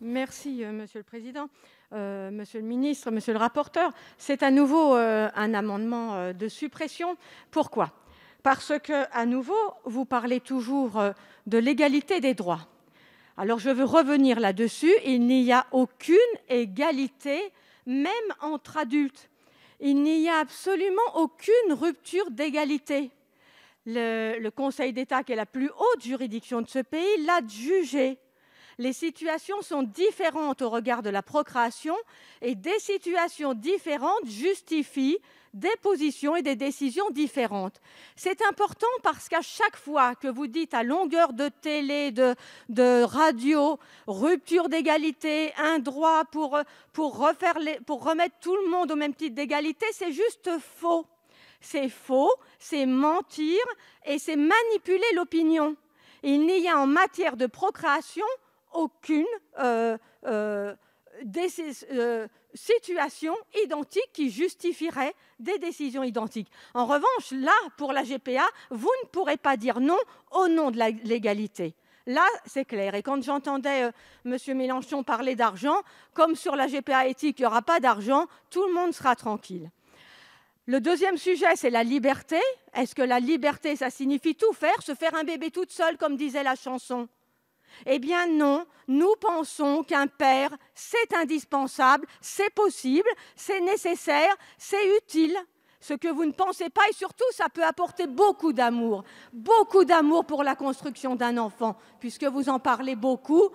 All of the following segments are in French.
Merci, monsieur le président. Monsieur le ministre, monsieur le rapporteur, c'est à nouveau un amendement de suppression. Pourquoi ? Parce que, à nouveau, vous parlez toujours de l'égalité des droits. Alors, je veux revenir là-dessus. Il n'y a aucune égalité, même entre adultes. Il n'y a absolument aucune rupture d'égalité. Le Conseil d'État, qui est la plus haute juridiction de ce pays, l'a jugé. Les situations sont différentes au regard de la procréation et des situations différentes justifient des positions et des décisions différentes. C'est important parce qu'à chaque fois que vous dites à longueur de télé, de radio, rupture d'égalité, un droit pour remettre tout le monde au même titre d'égalité, c'est juste faux. C'est faux, c'est mentir et c'est manipuler l'opinion. Il n'y a en matière de procréation aucune situation identique qui justifierait des décisions identiques. En revanche, là, pour la GPA, vous ne pourrez pas dire non au nom de l'égalité. Là, c'est clair. Et quand j'entendais M. Mélenchon parler d'argent, comme sur la GPA éthique, il n'y aura pas d'argent, tout le monde sera tranquille. Le deuxième sujet, c'est la liberté. Est-ce que la liberté, ça signifie tout faire, se faire un bébé toute seule, comme disait la chanson ? Eh bien non, nous pensons qu'un père, c'est indispensable, c'est possible, c'est nécessaire, c'est utile. Ce que vous ne pensez pas, et surtout, ça peut apporter beaucoup d'amour pour la construction d'un enfant, puisque vous en parlez beaucoup.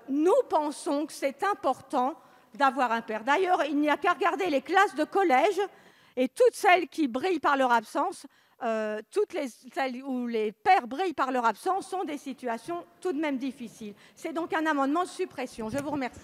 Nous pensons que c'est important d'avoir un père. D'ailleurs, il n'y a qu'à regarder les classes de collège, et toutes celles qui brillent par leur absence, celles où les pères brillent par leur absence sont des situations tout de même difficiles. C'est donc un amendement de suppression. Je vous remercie.